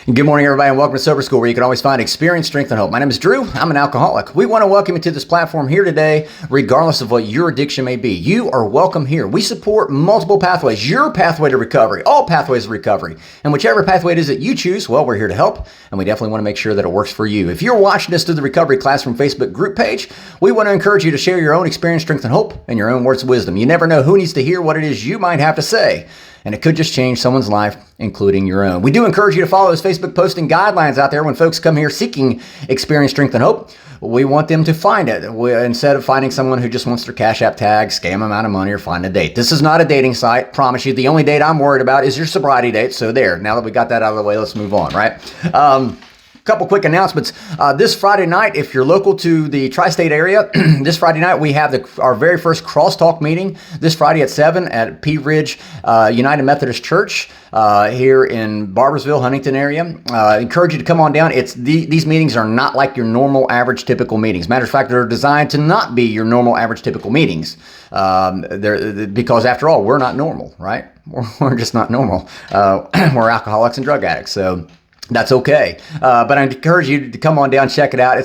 Good morning, everybody, and welcome to Sober School, where you can always find experience, strength, and hope. My name is Drew. I'm an alcoholic. We want to welcome you to this platform here today, regardless of what your addiction may be. You are welcome here. We support multiple pathways, your pathway to recovery, all pathways of recovery. And whichever pathway it is that you choose, well, we're here to help, and we definitely want to make sure that it works for you. If you're watching this through the Recovery Classroom Facebook group page, we want to encourage you to share your own experience, strength, and hope, and your own words of wisdom. You never know who needs to hear what it is you might have to say, and it could just change someone's life, including your own. We do encourage you to follow those Facebook posting guidelines out there when folks come here seeking experience, strength, and hope. We want them to find it instead of finding someone who just wants their Cash App tag, scam them out of money, or find a date. This is not a dating site. Promise you, the only date I'm worried about is your sobriety date. So there, now that we got that out of the way, let's move on, right? Couple quick announcements. This Friday night, if you're local to the tri-state area, this Friday night we have our very first crosstalk meeting this Friday at 7 at Pea Ridge United Methodist Church here in Barboursville, Huntington area. Encourage you to come on down. These meetings are not like your normal, average, typical meetings. Matter of fact, they're designed to not be your normal, average, typical meetings. Because after all, we're not normal, right? We're just not normal. We're alcoholics and drug addicts. So that's okay. But I encourage you to come on down, check it out.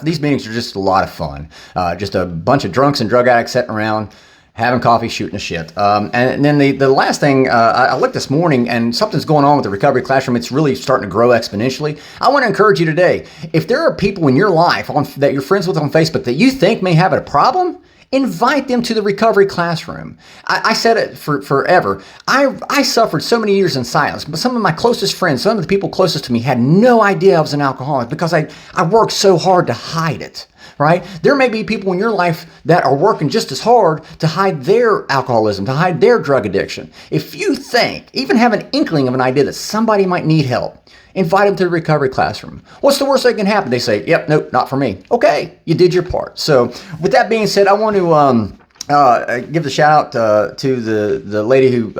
These meetings are just a lot of fun. Just a bunch of drunks and drug addicts sitting around, having coffee, shooting the shit. And then the last thing, I looked this morning and something's going on with the Recovery Classroom. It's really starting to grow exponentially. I want to encourage you today, if there are people in your life that you're friends with on Facebook that you think may have a problem, invite them to the Recovery Classroom. I said it forever. I suffered so many years in silence, but some of my closest friends, some of the people closest to me had no idea I was an alcoholic because I worked so hard to hide it, right? There may be people in your life that are working just as hard to hide their alcoholism, to hide their drug addiction. If you think, even have an inkling of an idea that somebody might need help, invite them to the Recovery Classroom. What's the worst that can happen? They say, yep, nope, not for me. Okay, you did your part. So with that being said, I want to give the shout out to the lady who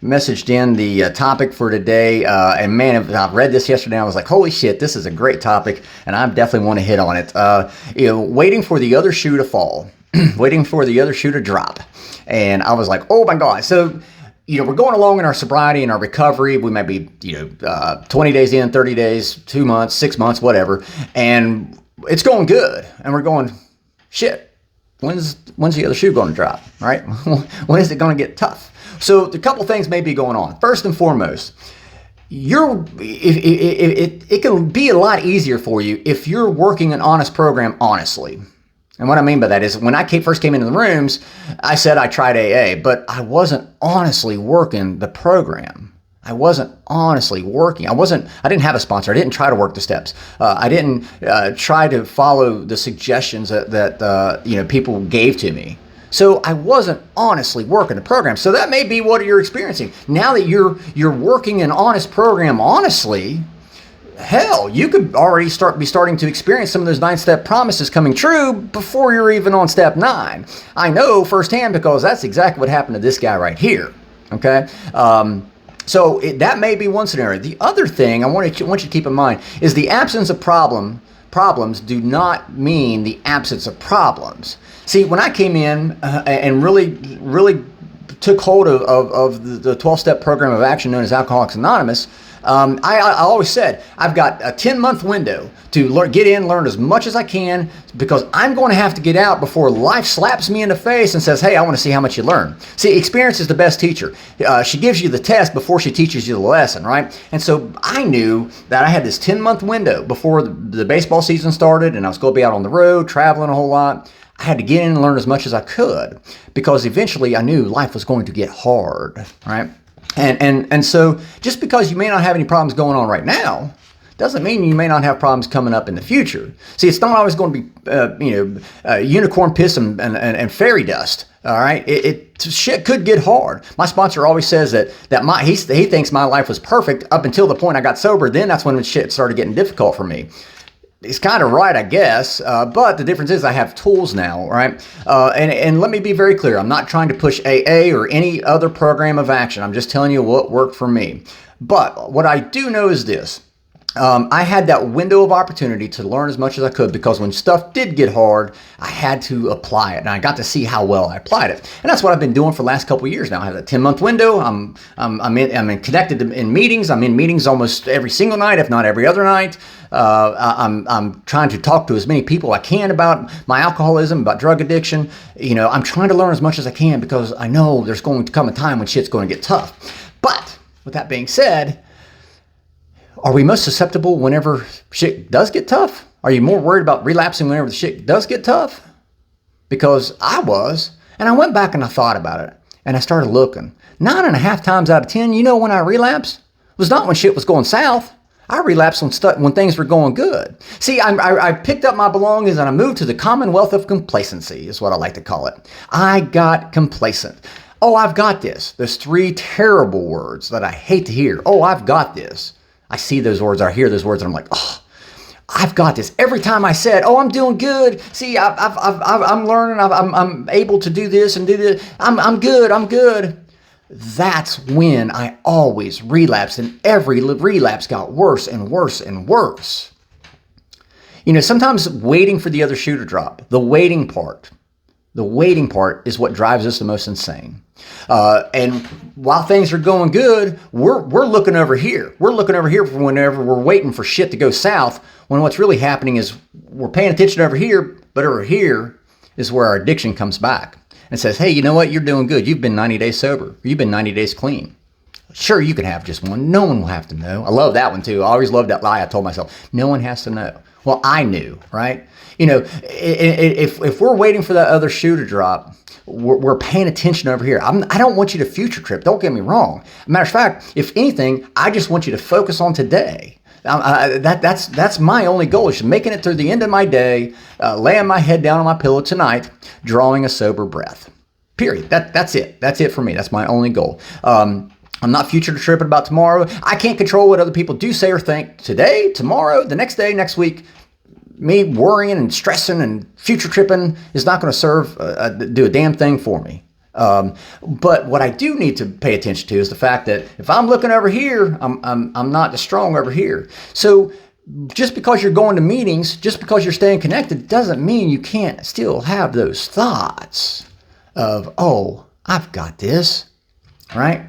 messaged in the topic for today. And man, I read this yesterday. I was like, holy shit, this is a great topic. And I definitely want to hit on it. Waiting for the other shoe to fall, waiting for the other shoe to drop. And I was like, oh my God. So we're going along in our sobriety and our recovery. We might be, 20 days in, 30 days, 2 months, 6 months, whatever. And it's going good. And we're going, shit, when's the other shoe going to drop, right? When is it going to get tough? So a couple things may be going on. First and foremost, it can be a lot easier for you if you're working an honest program honestly. And what I mean by that is when I first came into the rooms, I said I tried AA, but I wasn't honestly working the program. I wasn't honestly working. I didn't have a sponsor. I didn't try to work the steps. I didn't try to follow the suggestions that people gave to me. So I wasn't honestly working the program. So that may be what you're experiencing. Now that you're working an honest program honestly, hell, you could already be starting to experience some of those 9-step promises coming true before you're even on step 9. I know firsthand because that's exactly what happened to this guy right here. Okay, so that may be one scenario. The other thing I want you to keep in mind is the absence of problems do not mean the absence of problems. See, when I came in and really took hold of the 12-step program of action known as Alcoholics Anonymous, I always said, I've got a 10-month window to learn as much as I can because I'm going to have to get out before life slaps me in the face and says, hey, I want to see how much you learn. See, experience is the best teacher. She gives you the test before she teaches you the lesson, right? And so I knew that I had this 10-month window before the baseball season started and I was going to be out on the road, traveling a whole lot. I had to get in and learn as much as I could because eventually I knew life was going to get hard, right? And so just because you may not have any problems going on right now doesn't mean you may not have problems coming up in the future. See, it's not always going to be unicorn piss and fairy dust. All right, shit could get hard. My sponsor always says that he thinks my life was perfect up until the point I got sober. Then that's when shit started getting difficult for me. He's kind of right, I guess, but the difference is I have tools now, right? And let me be very clear. I'm not trying to push AA or any other program of action. I'm just telling you what worked for me. But what I do know is this. I had that window of opportunity to learn as much as I could, because when stuff did get hard, I had to apply it, and I got to see how well I applied it. And that's what I've been doing for the last couple of years now. I have a 10-month window. I'm connected in meetings. I'm in meetings almost every single night, if not every other night. I'm trying to talk to as many people I can about my alcoholism, about drug addiction. I'm trying to learn as much as I can, because I know there's going to come a time when shit's going to get tough. But with that being said, are we most susceptible whenever shit does get tough? Are you more worried about relapsing whenever the shit does get tough? Because I was, and I went back and I thought about it, and I started looking. 9.5 times out of 10, when I relapsed was not when shit was going south. I relapsed when things were going good. See, I picked up my belongings and I moved to the commonwealth of complacency, is what I like to call it. I got complacent. Oh, I've got this. Those 3 terrible words that I hate to hear. Oh, I've got this. I see those words, I hear those words, and I'm like, oh, I've got this. Every time I said, oh, I'm doing good. See, I'm learning. I'm able to do this and do this. I'm good. That's when I always relapsed, and every relapse got worse and worse and worse. Sometimes waiting for the other shoe to drop, the waiting part is what drives us the most insane. And while things are going good, we're looking over here. We're looking over here for whenever we're waiting for shit to go south, when what's really happening is we're paying attention over here, but over here is where our addiction comes back and says, hey, you know what? You're doing good. You've been 90 days sober. You've been 90 days clean. Sure, you can have just one. No one will have to know. I love that one too. I always loved that lie I told myself. No one has to know. Well, I knew, right? If we're waiting for that other shoe to drop, we're paying attention over here. I don't want you to future trip. Don't get me wrong. Matter of fact, if anything, I just want you to focus on today. That's my only goal, is making it through the end of my day, laying my head down on my pillow tonight, drawing a sober breath. Period. That's it. That's it for me. That's my only goal. I'm not future tripping about tomorrow. I can't control what other people do, say, or think today, tomorrow, the next day, next week. Me worrying and stressing and future tripping is not going to do a damn thing for me. But what I do need to pay attention to is the fact that if I'm looking over here, I'm not as strong over here. So just because you're going to meetings, just because you're staying connected, doesn't mean you can't still have those thoughts of, oh, I've got this, right?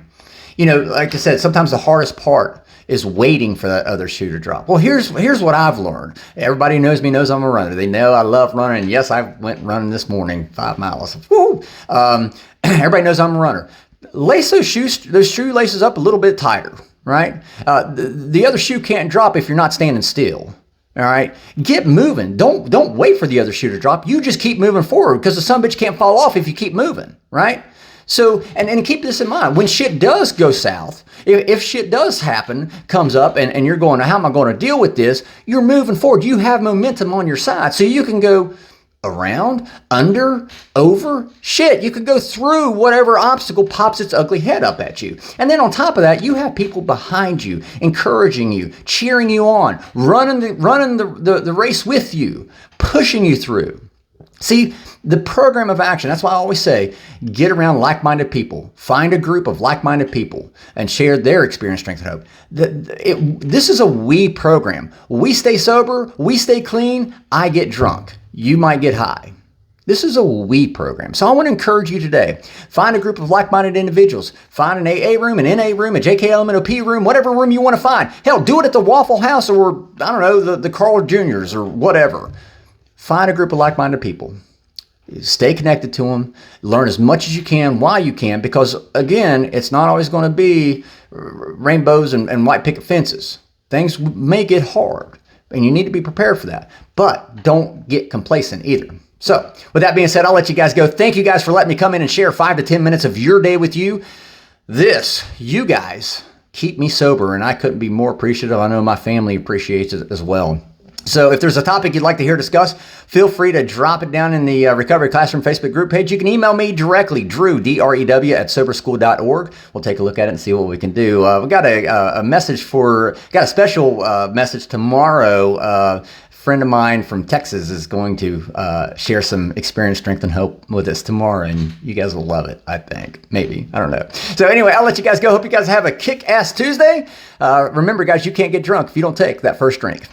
Like I said, sometimes the hardest part is waiting for that other shoe to drop. Well, here's what I've learned. Everybody knows me, knows I'm a runner. They know I love running. Yes, I went running this morning, 5 miles. Woo! Everybody knows I'm a runner. Lace those shoelaces up a little bit tighter, right? The other shoe can't drop if you're not standing still. All right, get moving. Don't wait for the other shoe to drop. You just keep moving forward, because the sumbitch can't fall off if you keep moving, right? So, and keep this in mind, when shit does go south, if shit does happen, comes up, and you're going, how am I going to deal with this? You're moving forward. You have momentum on your side. So you can go around, under, over, shit. You could go through whatever obstacle pops its ugly head up at you. And then on top of that, you have people behind you, encouraging you, cheering you on, running the race with you, pushing you through. See, the program of action, that's why I always say, get around like-minded people. Find a group of like-minded people and share their experience, strength, and hope. This is a we program. We stay sober, we stay clean, I get drunk. You might get high. This is a we program. So I want to encourage you today. Find a group of like-minded individuals. Find an AA room, an NA room, a JKLMNOP room, whatever room you want to find. Hell, do it at the Waffle House, or, I don't know, the Carl Jr.'s or whatever. Find a group of like-minded people. Stay connected to them. Learn as much as you can while you can, because, again, it's not always going to be rainbows and white picket fences. Things may get hard, and you need to be prepared for that. But don't get complacent either. So, with that being said, I'll let you guys go. Thank you guys for letting me come in and share 5 to 10 minutes of your day with you. You guys, keep me sober, and I couldn't be more appreciative. I know my family appreciates it as well. So if there's a topic you'd like to hear discussed, feel free to drop it down in the Recovery Classroom Facebook group page. You can email me directly, Drew, D-R-E-W, @soberschool.org. We'll take a look at it and see what we can do. We've got a special message tomorrow friend of mine from Texas is going to share some experience, strength, and hope with us tomorrow, and you guys will love it, I think. Maybe. I don't know. So anyway, I'll let you guys go. Hope you guys have a kick-ass Tuesday. Remember, guys, you can't get drunk if you don't take that first drink.